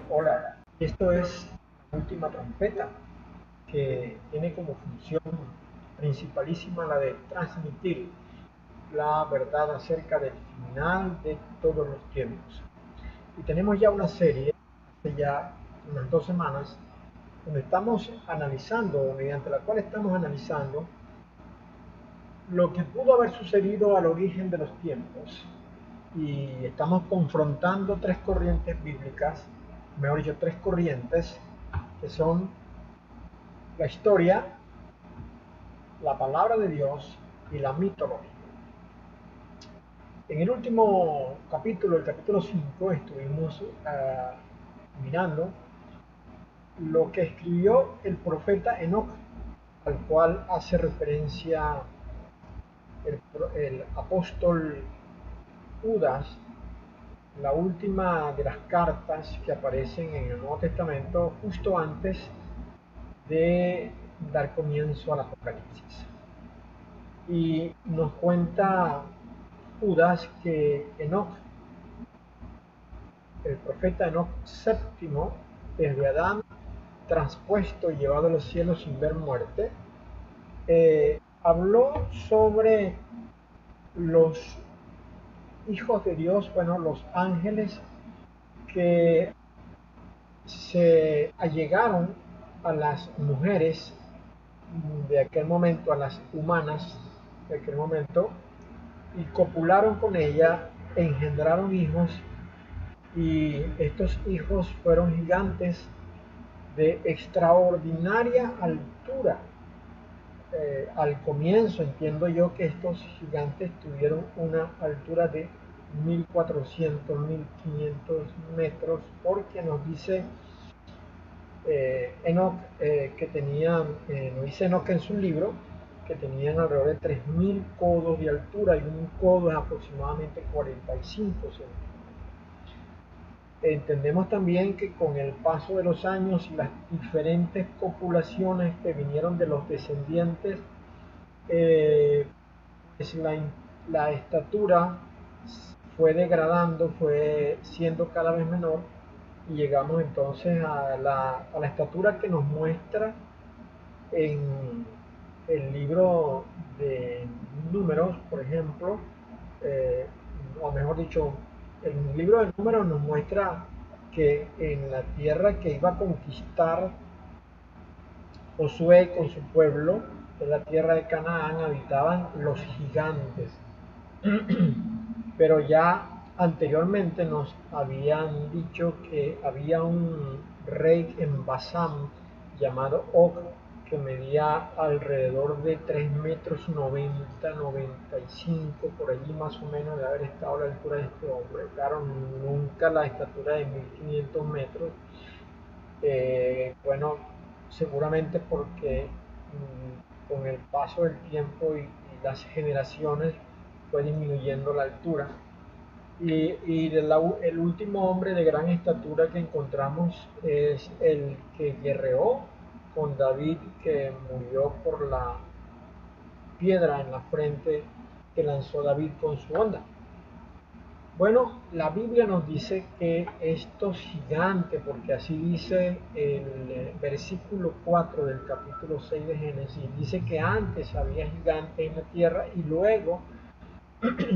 Hola, esto es la última trompeta, que tiene como función principalísima la de transmitir la verdad acerca del final de todos los tiempos. Y tenemos ya una serie, hace ya unas 2 semanas, donde estamos analizando, mediante la cual estamos analizando lo que pudo haber sucedido al origen de los tiempos. Y estamos confrontando tres corrientes bíblicas, mejor dicho, tres corrientes, que son la historia, la palabra de Dios y la mitología. En el último capítulo, el capítulo 5, estuvimos mirando lo que escribió el profeta Enoc, al cual hace referencia el apóstol Judas, la última de las cartas que aparecen en el Nuevo Testamento justo antes de dar comienzo al Apocalipsis. Y nos cuenta Judas que Enoc, el profeta Enoc séptimo, desde Adán traspuesto y llevado a los cielos sin ver muerte, habló sobre los hijos de Dios, bueno, los ángeles que se allegaron a las mujeres de aquel momento, a las humanas de aquel momento, y copularon con ella, engendraron hijos, y estos hijos fueron gigantes de extraordinaria altura. Al comienzo entiendo yo que estos gigantes tuvieron una altura de 1400, 1500 metros, porque nos dice Enoch que tenían, nos dice Enoch en su libro, que tenían alrededor de 3000 codos de altura, y un codo es aproximadamente 45 centímetros. Entendemos también que con el paso de los años y las diferentes copulaciones que vinieron de los descendientes, pues la estatura fue degradando, fue siendo cada vez menor, y llegamos entonces a la estatura que nos muestra en el libro de Números, por ejemplo, o mejor dicho, el libro de Números nos muestra que en la tierra que iba a conquistar Josué con su pueblo, en la tierra de Canaán, habitaban los gigantes. Pero ya anteriormente nos habían dicho que había un rey en Basán llamado Og, que medía alrededor de 3 metros 90, 95, por allí más o menos de haber estado a la altura de este hombre. Claro, nunca la estatura de 1500 metros. Bueno, seguramente porque con el paso del tiempo y las generaciones fue disminuyendo la altura. El último hombre de gran estatura que encontramos es el que guerreó con David, que murió por la piedra en la frente que lanzó David con su onda. Bueno, la Biblia nos dice que estos gigantes, porque así dice el versículo 4 del capítulo 6 de Génesis, dice que antes había gigantes en la tierra, y luego,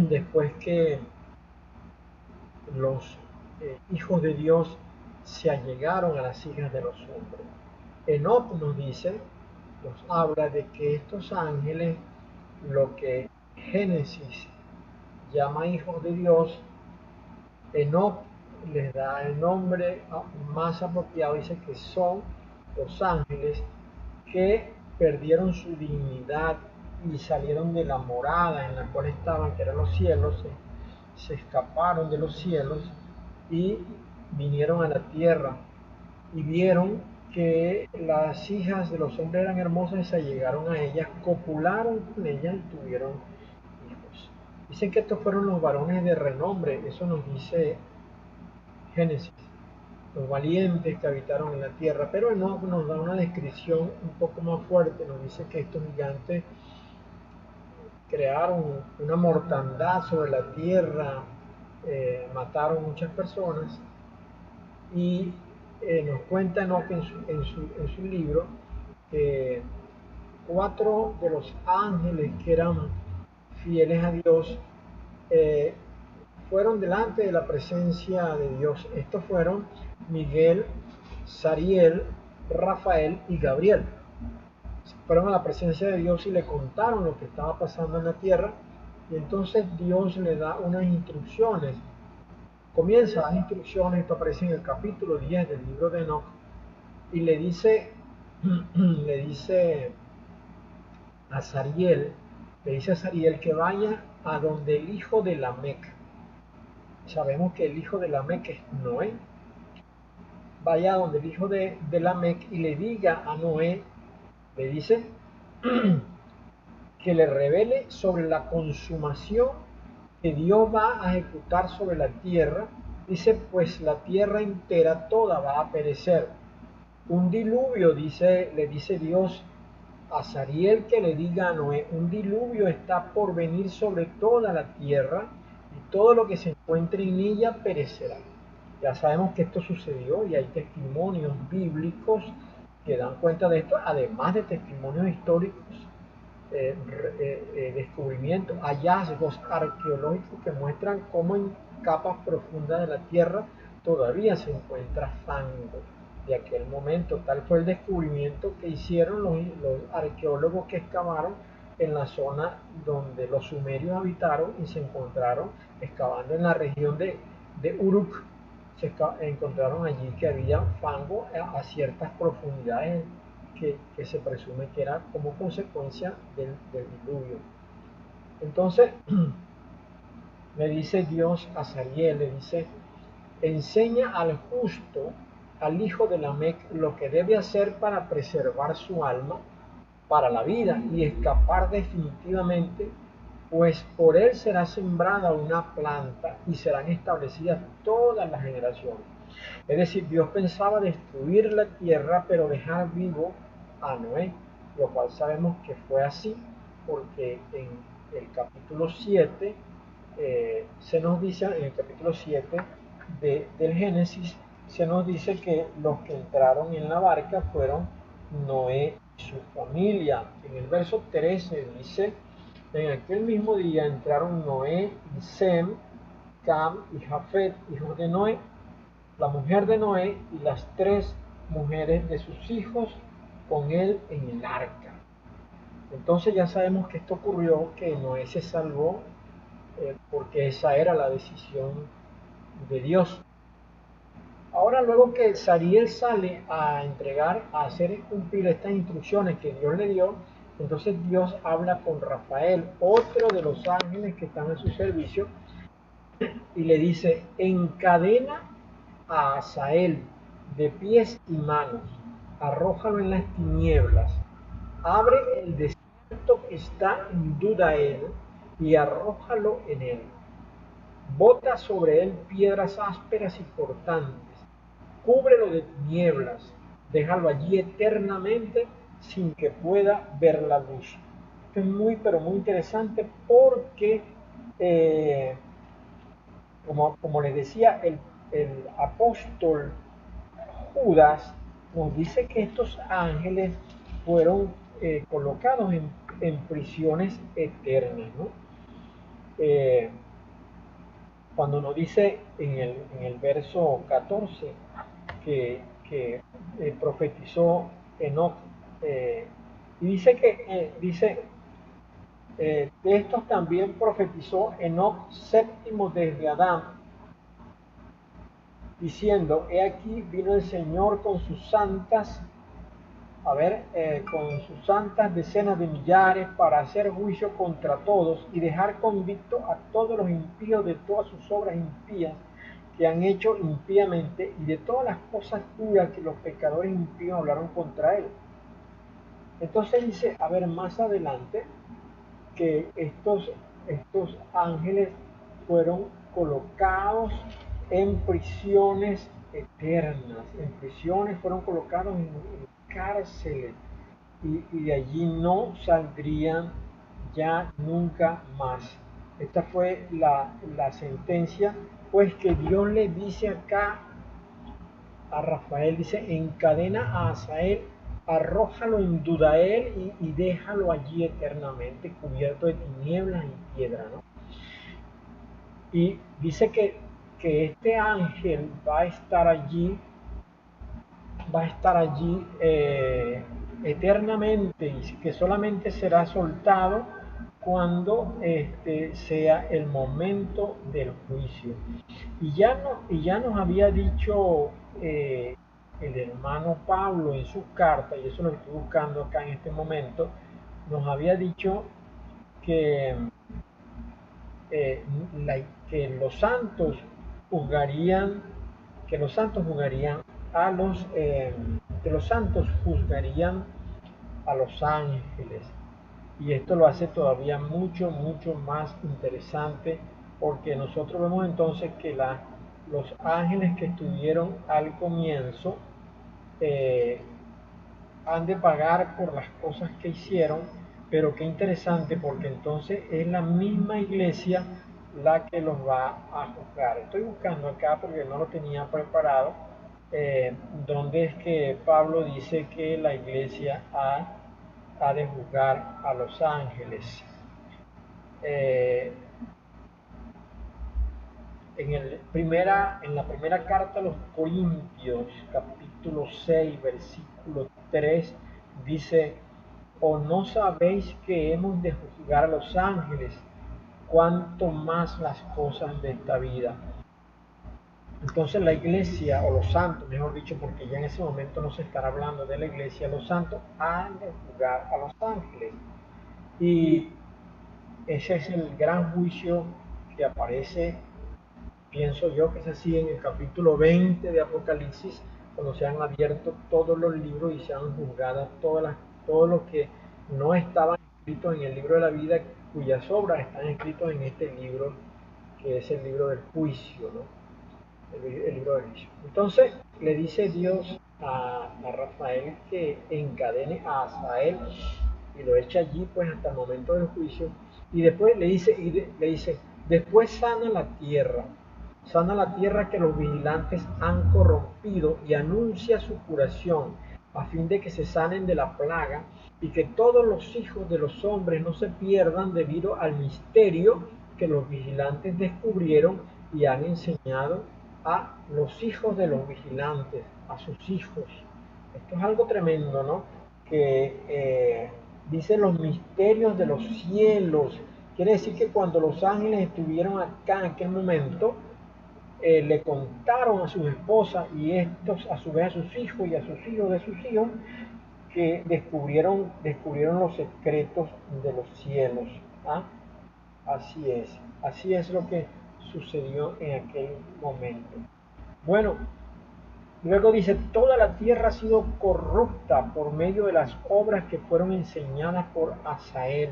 después que los hijos de Dios se allegaron a las hijas de los hombres. Enoc nos dice, nos habla de que estos ángeles, lo que Génesis llama hijos de Dios, Enoc les da el nombre más apropiado, dice que son los ángeles que perdieron su dignidad y salieron de la morada en la cual estaban, que eran los cielos, se escaparon de los cielos y vinieron a la tierra, y vieron que las hijas de los hombres eran hermosas y se allegaron a ellas, copularon con ellas y tuvieron hijos. Dicen que estos fueron los varones de renombre, eso nos dice Génesis, los valientes que habitaron en la tierra, pero Enoc nos da una descripción un poco más fuerte, nos dice que estos gigantes crearon una mortandad sobre la tierra, mataron muchas personas y nos cuenta Enoch en su libro que 4 de los ángeles que eran fieles a Dios eh, fueron delante de la presencia de Dios. Estos fueron Miguel, Sariel, Rafael y Gabriel. Fueron a la presencia de Dios y le contaron lo que estaba pasando en la tierra, y entonces Dios le da unas instrucciones. Comienza a dar instrucciones, esto aparece en el capítulo 10 del libro de Enoch, y le dice, le dice a Sariel, que vaya a donde el hijo de Lamec. Sabemos que el hijo de Lamec es Noé. Vaya a donde el hijo de Lamec y le diga a Noé, le dice, que le revele sobre la consumación que Dios va a ejecutar sobre la tierra. Dice, pues la tierra entera toda va a perecer. Un diluvio, le dice Dios a Sariel que le diga a Noé, un diluvio está por venir sobre toda la tierra y todo lo que se encuentre en ella perecerá. Ya sabemos que esto sucedió y hay testimonios bíblicos que dan cuenta de esto, además de testimonios históricos, descubrimientos, hallazgos arqueológicos que muestran cómo en capas profundas de la tierra todavía se encuentra fango de aquel momento. Tal fue el descubrimiento que hicieron los arqueólogos que excavaron en la zona donde los sumerios habitaron y se encontraron excavando en la región de Uruk. Se encontraron allí que había fango a ciertas profundidades que se presume que era como consecuencia del diluvio. Entonces, le dice Dios a Sariel, le dice, enseña al justo, al hijo de Lamec, lo que debe hacer para preservar su alma para la vida y escapar definitivamente, pues por él será sembrada una planta y serán establecidas todas las generaciones. Es decir, Dios pensaba destruir la tierra, pero dejar vivo a Noé, lo cual sabemos que fue así, porque en el capítulo 7 se nos dice, en el capítulo 7 del Génesis, se nos dice que los que entraron en la barca fueron Noé y su familia. En el verso 13 dice, en aquel mismo día entraron Noé y Sem, Cam y Jafet, hijos de Noé, la mujer de Noé y las 3 mujeres de sus hijos con él en el arca. Entonces ya sabemos que esto ocurrió, que Noé se salvó porque esa era la decisión de Dios. Ahora, luego que Sariel sale a entregar, a hacer cumplir estas instrucciones que Dios le dio, entonces Dios habla con Rafael, otro de los ángeles que están en su servicio, y le dice, encadena a Asael de pies y manos, arrójalo en las tinieblas, abre el desierto que está en Dudael y arrójalo en él. Bota sobre él piedras ásperas y cortantes, cúbrelo de tinieblas, déjalo allí eternamente sin que pueda ver la luz. Esto es muy, pero muy interesante porque, como les decía, el apóstol Judas nos dice que estos ángeles fueron colocados en prisiones eternas, ¿no? Cuando nos dice en el verso 14 que profetizó Enoch, y dice que de estos también profetizó Enoch séptimo desde Adán, diciendo, he aquí vino el Señor con sus santas, con sus santas decenas de millares para hacer juicio contra todos y dejar convicto a todos los impíos de todas sus obras impías que han hecho impíamente y de todas las cosas duras que los pecadores impíos hablaron contra él. Entonces dice, más adelante, que estos estos ángeles fueron colocados en prisiones eternas, en prisiones, fueron colocados en cárceles y de allí no saldrían ya nunca más. Esta fue la sentencia, pues que Dios le dice acá a Rafael, dice, encadena a Asael, arrójalo en Dudael y déjalo allí eternamente, cubierto de tinieblas y piedra, ¿no? Y dice que este ángel va a estar allí eternamente y que solamente será soltado cuando sea el momento del juicio. Y ya nos había dicho el hermano Pablo en su carta, y eso lo estoy buscando acá en este momento, nos había dicho que, eh, que los santos juzgarían, que los santos juzgarían a los, que los santos juzgarían a los ángeles. Y esto lo hace todavía mucho, mucho más interesante porque nosotros vemos entonces que los ángeles que estuvieron al comienzo eh, han de pagar por las cosas que hicieron, pero qué interesante porque entonces es la misma iglesia la que los va a juzgar. Estoy buscando acá porque no lo tenía preparado, donde es que Pablo dice que la iglesia ha de juzgar a los ángeles. Eh, en la primera carta a los Corintios, capítulo 6, versículo 3, dice, ¿o no sabéis que hemos de juzgar a los ángeles, cuanto más las cosas de esta vida? Entonces la iglesia, o los santos, mejor dicho, porque ya en ese momento no se estará hablando de la iglesia, los santos han de juzgar a los ángeles. Y ese es el gran juicio que aparece, pienso yo que es así en el capítulo 20 de Apocalipsis, cuando se han abierto todos los libros y se han juzgado todo lo que no estaban escritos en el libro de la vida, cuyas obras están escritas en este libro, que es el libro del juicio, ¿no? El libro del juicio. Entonces le dice Dios a Rafael que encadene a Asael y lo echa allí pues hasta el momento del juicio, y después le dice, después sana la tierra que los vigilantes han corrompido y anuncia su curación, a fin de que se sanen de la plaga y que todos los hijos de los hombres no se pierdan debido al misterio que los vigilantes descubrieron y han enseñado a los hijos de los vigilantes, a sus hijos. Esto es algo tremendo, ¿no? Que dice los misterios de los cielos. Quiere decir que cuando los ángeles estuvieron acá en aquel momento, le contaron a sus esposas y estos a su vez a sus hijos y a sus hijos de sus hijos, que descubrieron los secretos de los cielos. ¿Ah? Así es lo que sucedió en aquel momento. Bueno, luego dice, toda la tierra ha sido corrupta por medio de las obras que fueron enseñadas por Asael.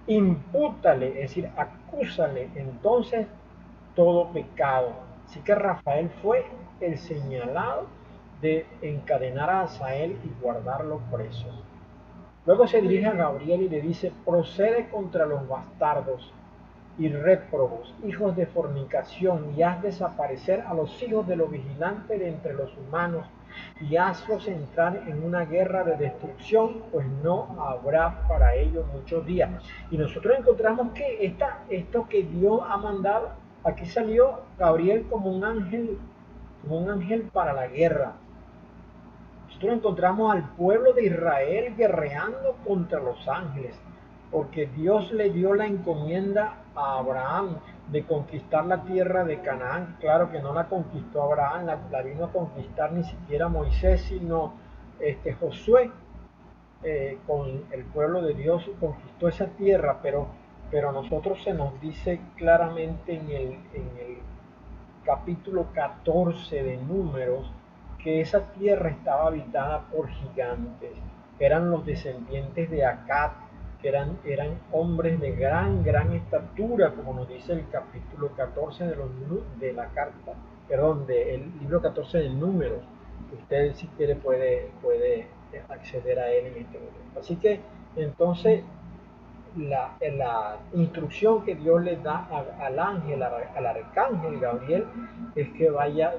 Impútale, es decir, acúsale entonces todo pecado. Así que Rafael fue el señalado de encadenar a Asael y guardarlo preso. Luego se dirige a Gabriel y le dice, procede contra los bastardos y réprobos, hijos de fornicación, y haz desaparecer a los hijos de los vigilantes de entre los humanos, y hazlos entrar en una guerra de destrucción, pues no habrá para ellos muchos días. Y nosotros encontramos que esto que Dios ha mandado, aquí salió Gabriel como un ángel para la guerra. Nosotros encontramos al pueblo de Israel guerreando contra los ángeles, porque Dios le dio la encomienda a Abraham de conquistar la tierra de Canaán. Claro que no la conquistó Abraham, la vino a conquistar ni siquiera Moisés, sino Josué, con el pueblo de Dios conquistó esa tierra, pero a nosotros se nos dice claramente en el capítulo 14 de Números, que esa tierra estaba habitada por gigantes, eran los descendientes de Acad, eran hombres de gran estatura, como nos dice el capítulo 14 de la carta, perdón, del libro 14 de Números. Usted si quiere puede acceder a él en este momento. Así que entonces la instrucción que Dios le da al ángel, al arcángel Gabriel, es que vaya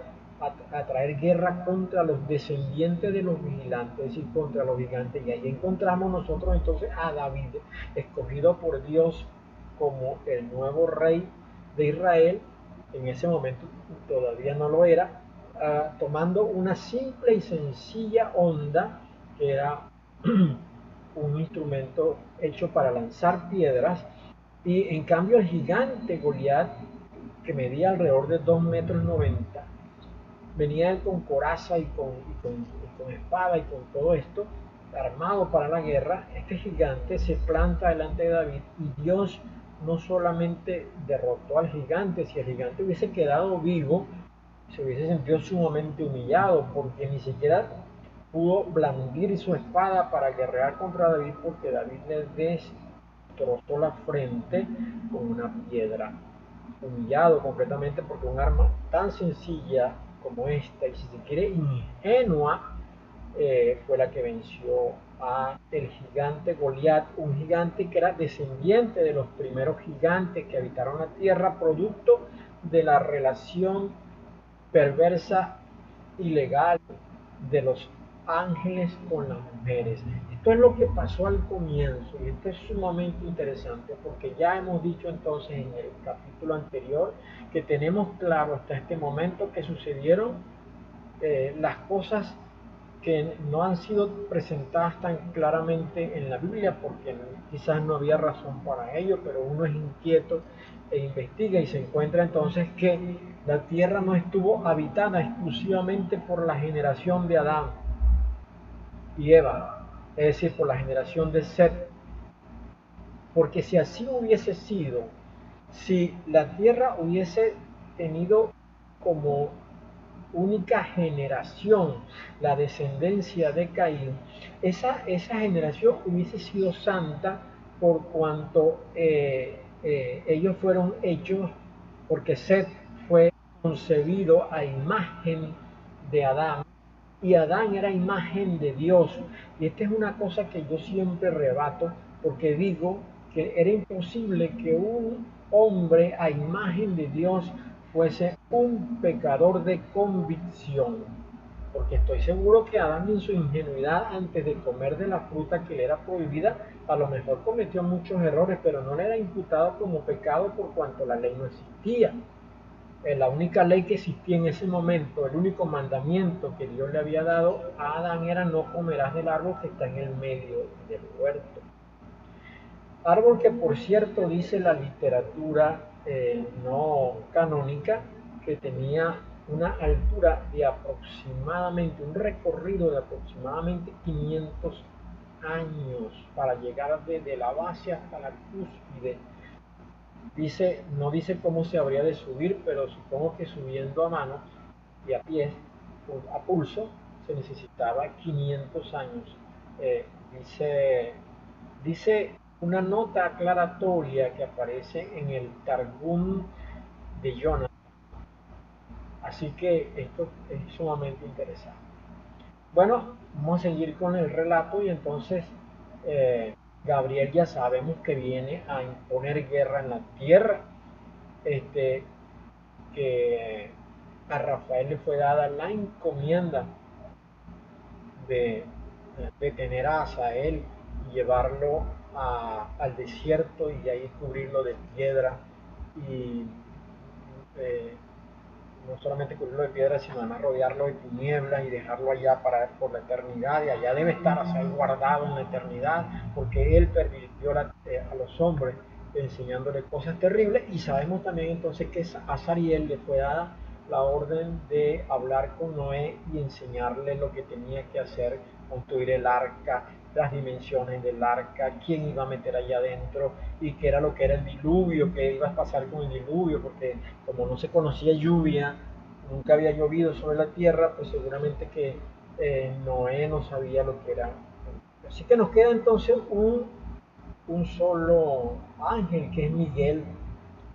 a traer guerra contra los descendientes de los vigilantes, es decir, contra los gigantes. Y ahí encontramos nosotros entonces a David, escogido por Dios como el nuevo rey de Israel. En ese momento todavía no lo era, tomando una simple y sencilla onda que era un instrumento hecho para lanzar piedras, y en cambio el gigante Goliat, que medía alrededor de 2,90 m, venía él con coraza y con espada y con todo esto, armado para la guerra. Este gigante se planta delante de David y Dios no solamente derrotó al gigante, si el gigante hubiese quedado vivo, se hubiese sentido sumamente humillado, porque ni siquiera pudo blandir su espada para guerrear contra David, porque David le destrozó la frente con una piedra, humillado completamente, porque un arma tan sencilla como esta, y si se quiere ingenua, fue la que venció a el gigante Goliat, un gigante que era descendiente de los primeros gigantes que habitaron la tierra, producto de la relación perversa, ilegal de los ángeles con las mujeres. Esto es lo que pasó al comienzo, y esto es sumamente interesante, porque ya hemos dicho entonces en el capítulo anterior que tenemos claro hasta este momento que sucedieron las cosas que no han sido presentadas tan claramente en la Biblia, porque quizás no había razón para ello, pero uno es inquieto e investiga y se encuentra entonces que la tierra no estuvo habitada exclusivamente por la generación de Adán y Eva, es decir, por la generación de Set, porque si así hubiese sido, si la tierra hubiese tenido como única generación la descendencia de Caín, esa generación hubiese sido santa, por cuanto ellos fueron hechos, porque Set fue concebido a imagen de Adán, y Adán era imagen de Dios. Y esta es una cosa que yo siempre rebato, porque digo que era imposible que un hombre a imagen de Dios fuese un pecador de convicción, porque estoy seguro que Adán, en su ingenuidad, antes de comer de la fruta que le era prohibida, a lo mejor cometió muchos errores, pero no le era imputado como pecado por cuanto la ley no existía. La única ley que existía en ese momento, el único mandamiento que Dios le había dado a Adán, era: no comerás del árbol que está en el medio del huerto. Árbol que, por cierto, dice la literatura no canónica, que tenía una altura de aproximadamente, un recorrido de aproximadamente 500 años para llegar desde la base hasta la cúspide. No dice cómo se habría de subir, pero supongo que subiendo a mano y a pie, a pulso, se necesitaba 500 años. Eh, dice, dice una nota aclaratoria que aparece en el Targum de Jonah. Así que esto es sumamente interesante. Bueno, vamos a seguir con el relato, y entonces Gabriel ya sabemos que viene a imponer guerra en la tierra. Que a Rafael le fue dada la encomienda de, de tener a Asael y llevarlo al desierto, y ahí cubrirlo de piedra, y eh, no solamente cubrirlo de piedra, sino además rodearlo de tinieblas y dejarlo allá por la eternidad, y allá debe estar Asael guardado en la eternidad, porque él pervirtió a los hombres enseñándole cosas terribles. Y sabemos también entonces que a Azariel le fue dada la orden de hablar con Noé y enseñarle lo que tenía que hacer: construir el arca, las dimensiones del arca, quién iba a meter allá adentro, y qué era lo que era el diluvio, qué iba a pasar con el diluvio, porque como no se conocía lluvia, nunca había llovido sobre la tierra, pues seguramente que Noé no sabía lo que era. Así que nos queda entonces un un solo ángel, que es Miguel.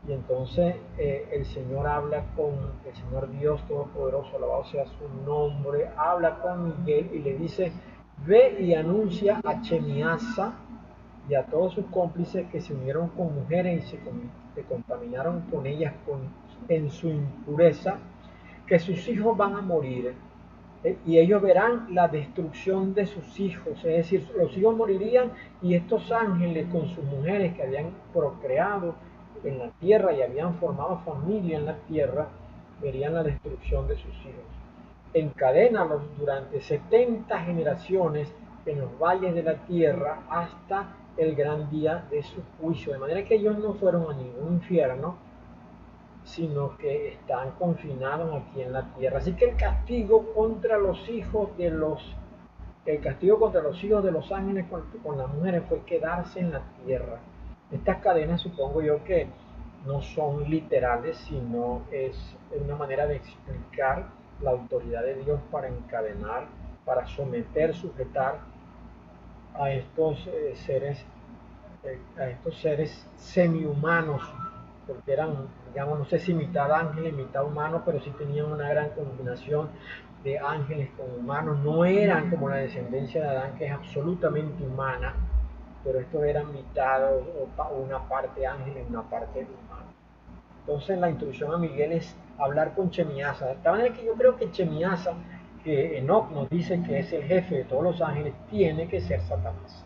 Y entonces el Señor habla con el Señor Dios Todopoderoso, alabado sea su nombre, habla con Miguel y le dice: ve y anuncia a Chemiasa y a todos sus cómplices que se unieron con mujeres y se contaminaron con ellas en su impureza, que sus hijos van a morir, y ellos verán la destrucción de sus hijos. Es decir, los hijos morirían y estos ángeles con sus mujeres que habían procreado en la tierra y habían formado familia en la tierra, verían la destrucción de sus hijos. Encadénalos durante 70 generaciones en los valles de la tierra hasta el gran día de su juicio, de manera que ellos no fueron a ningún infierno, sino que están confinados aquí en la tierra. Así que el castigo contra los hijos de los ángeles con las mujeres fue quedarse en la tierra. Estas cadenas, supongo yo, que no son literales, sino es una manera de explicar la autoridad de Dios para encadenar, para someter, sujetar a estos seres semi-humanos, porque eran, digamos, no sé si mitad ángeles, mitad humanos, pero sí tenían una gran combinación de ángeles con humanos. No eran como la descendencia de Adán, que es absolutamente humana, pero estos eran mitad o una parte ángel y una parte humana. Entonces la instrucción a Miguel es hablar con Chemiasa, de tal manera que yo creo que Chemiasa, que Enoch nos dice que es el jefe de todos los ángeles, tiene que ser Satanás.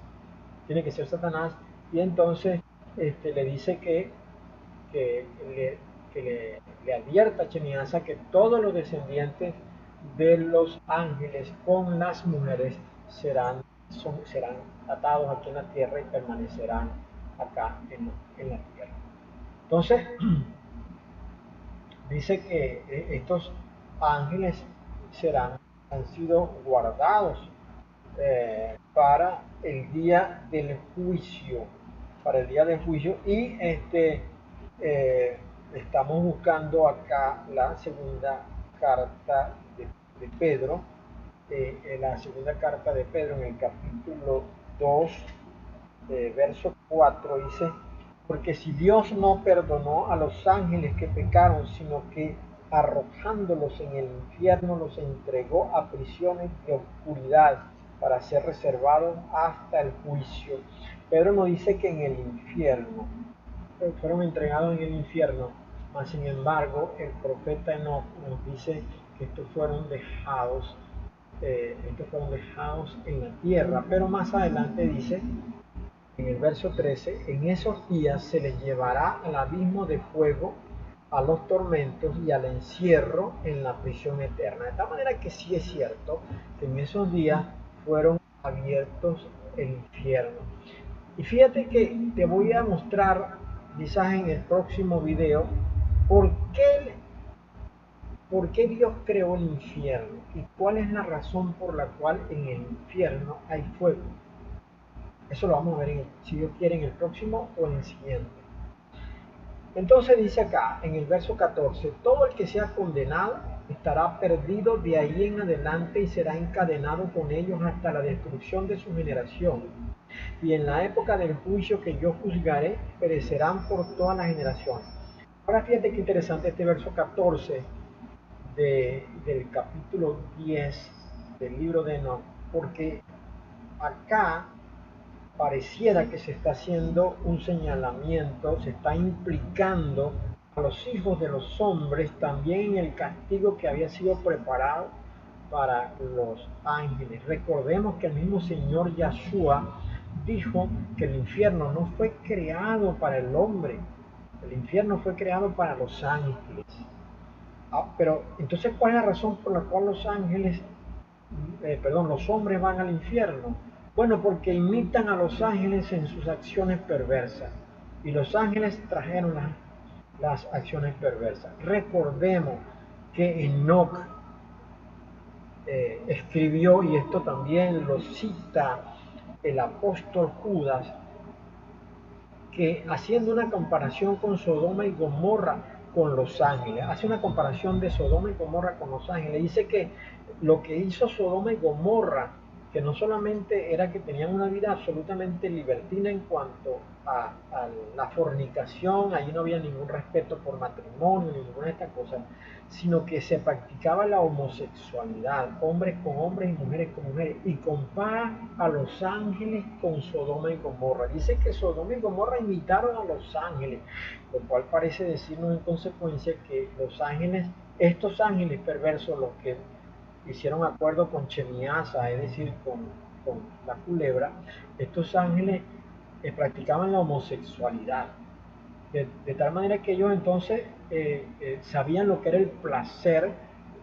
Tiene que ser Satanás, y entonces le dice que le advierta a Chemiasa que todos los descendientes de los ángeles con las mujeres serán atados aquí en la tierra y permanecerán acá en la tierra. Entonces, dice que estos ángeles han sido guardados para el día del juicio, y estamos buscando acá la segunda carta de Pedro, la segunda carta de Pedro en el capítulo 2, verso 4, dice: porque si Dios no perdonó a los ángeles que pecaron, sino que arrojándolos en el infierno los entregó a prisiones de oscuridad para ser reservados hasta el juicio. Pedro nos dice que en el infierno, fueron entregados en el infierno, mas sin embargo el profeta Enoch nos dice que estos fueron dejados en la tierra. Pero más adelante dice, en el verso 13: en esos días se les llevará al abismo de fuego, a los tormentos y al encierro en la prisión eterna. De tal manera que sí es cierto que en esos días fueron abiertos el infierno. Y fíjate que te voy a mostrar, quizás en el próximo video, por qué Dios creó el infierno y cuál es la razón por la cual en el infierno hay fuego. Eso lo vamos a ver, si Dios quiere, en el próximo o en el siguiente. Entonces dice acá, en el verso 14: todo el que sea condenado estará perdido de ahí en adelante y será encadenado con ellos hasta la destrucción de su generación. Y en la época del juicio que yo juzgaré, perecerán por todas las generaciones. Ahora fíjate qué interesante este verso 14 del capítulo 10 del libro de Enoch, porque acá pareciera que se está haciendo un señalamiento, se está implicando a los hijos de los hombres también en el castigo que había sido preparado para los ángeles. Recordemos que el mismo Señor Yahshua dijo que el infierno no fue creado para el hombre, el infierno fue creado para los ángeles. Pero entonces, ¿cuál es la razón por la cual los hombres van al infierno? Bueno, porque imitan a los ángeles en sus acciones perversas, y los ángeles trajeron las acciones perversas. Recordemos que Enoch escribió, y esto también lo cita el apóstol Judas, que haciendo una comparación con Sodoma y Gomorra con los ángeles, hace una comparación de Sodoma y Gomorra con los ángeles, dice que lo que hizo Sodoma y Gomorra que no solamente era que tenían una vida absolutamente libertina en cuanto a la fornicación, allí no había ningún respeto por matrimonio ni ninguna de estas cosas, sino que se practicaba la homosexualidad, hombres con hombres y mujeres con mujeres, y compara a los ángeles con Sodoma y Gomorra. Dice que Sodoma y Gomorra imitaron a los ángeles, lo cual parece decirnos en consecuencia que los ángeles, estos ángeles perversos, los que hicieron acuerdo con Chemiasa, es decir, con la culebra, estos ángeles practicaban la homosexualidad. De tal manera que ellos entonces sabían lo que era el placer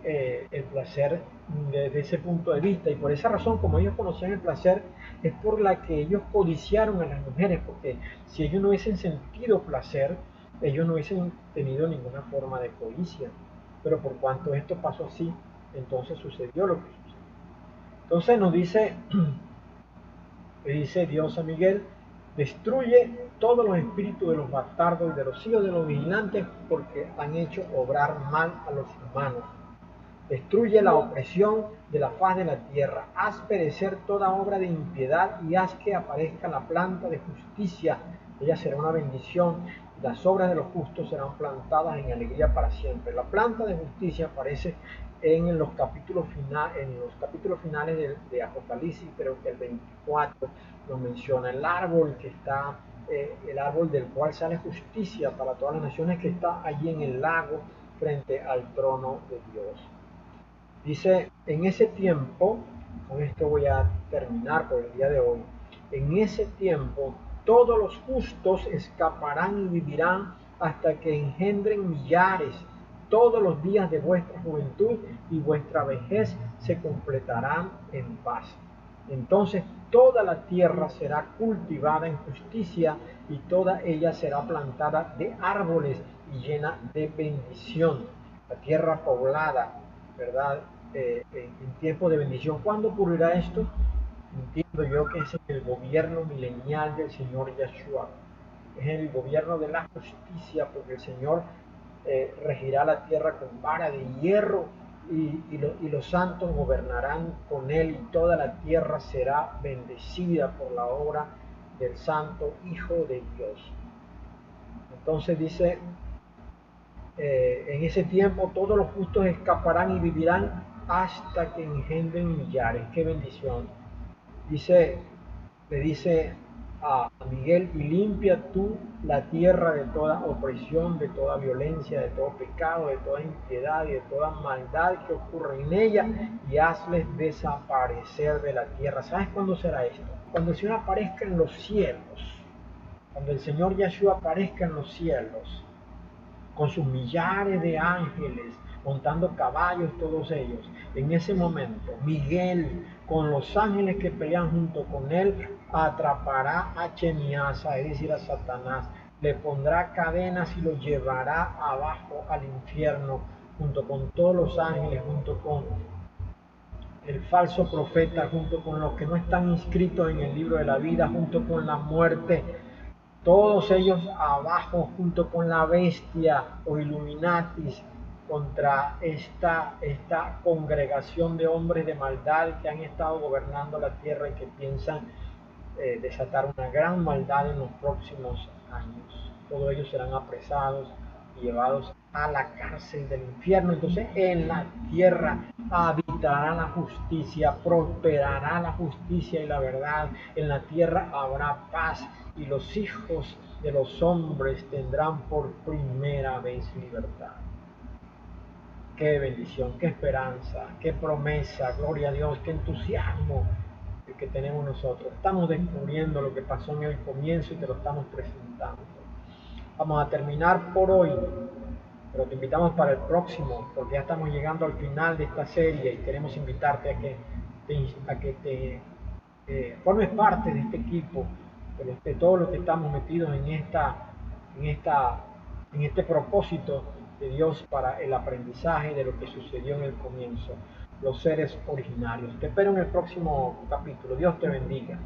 desde ese punto de vista, y por esa razón, como ellos conocían el placer, es por la que ellos codiciaron a las mujeres, porque si ellos no hubiesen sentido placer, ellos no hubiesen tenido ninguna forma de codicia, pero por cuanto esto pasó así, entonces sucedió lo que sucedió. Entonces nos dice, le dice Dios a Miguel: destruye todos los espíritus de los bastardos y de los hijos de los vigilantes, porque han hecho obrar mal a los humanos. Destruye la opresión de la faz de la tierra, haz perecer toda obra de impiedad y haz que aparezca la planta de justicia. Ella será una bendición y las obras de los justos serán plantadas en alegría para siempre. La planta de justicia aparece en los capítulos finales de Apocalipsis, pero que el 24 lo menciona. El árbol que está, el árbol del cual sale justicia para todas las naciones, que está allí en el lago frente al trono de Dios. Dice, en ese tiempo, con esto voy a terminar por el día de hoy, en ese tiempo todos los justos escaparán y vivirán hasta que engendren millares. Todos los días de vuestra juventud y vuestra vejez se completarán en paz. Entonces toda la tierra será cultivada en justicia y toda ella será plantada de árboles y llena de bendición. La tierra poblada, ¿verdad? En tiempo de bendición. ¿Cuándo ocurrirá esto? Entiendo yo que es en el gobierno milenial del Señor Yeshua. Es en el gobierno de la justicia, porque el Señor regirá la tierra con vara de hierro y los santos gobernarán con él, y toda la tierra será bendecida por la obra del Santo Hijo de Dios. Entonces dice, en ese tiempo todos los justos escaparán y vivirán hasta que engendren millares. ¡Qué bendición! Le dice a Miguel: y limpia tú la tierra de toda opresión, de toda violencia, de todo pecado, de toda impiedad y de toda maldad que ocurre en ella, y hazles desaparecer de la tierra. ¿Sabes cuándo será esto? Cuando el Señor aparezca en los cielos, cuando el Señor Yeshua aparezca en los cielos, con sus millares de ángeles, montando caballos todos ellos. En ese momento, Miguel, con los ángeles que pelean junto con él, atrapará a Chemiasa, es decir, a Satanás, le pondrá cadenas y lo llevará abajo al infierno, junto con todos los ángeles, junto con el falso profeta, junto con los que no están inscritos en el libro de la vida, junto con la muerte. Todos ellos abajo, junto con la bestia o Illuminatis, contra esta congregación de hombres de maldad que han estado gobernando la tierra y que piensan desatar una gran maldad en los próximos años. Todos ellos serán apresados y llevados a la cárcel del infierno. Entonces en la tierra habitará la justicia, prosperará la justicia y la verdad. En la tierra habrá paz y los hijos de los hombres tendrán por primera vez libertad. Qué bendición, qué esperanza, qué promesa, gloria a Dios, qué entusiasmo el que tenemos nosotros. Estamos descubriendo lo que pasó en el comienzo y te lo estamos presentando. Vamos a terminar por hoy, pero te invitamos para el próximo, porque ya estamos llegando al final de esta serie y queremos invitarte a que te formes parte de este equipo, de todos los que estamos metidos en este propósito de Dios para el aprendizaje de lo que sucedió en el comienzo, los seres originarios. Te espero en el próximo capítulo. Dios te bendiga.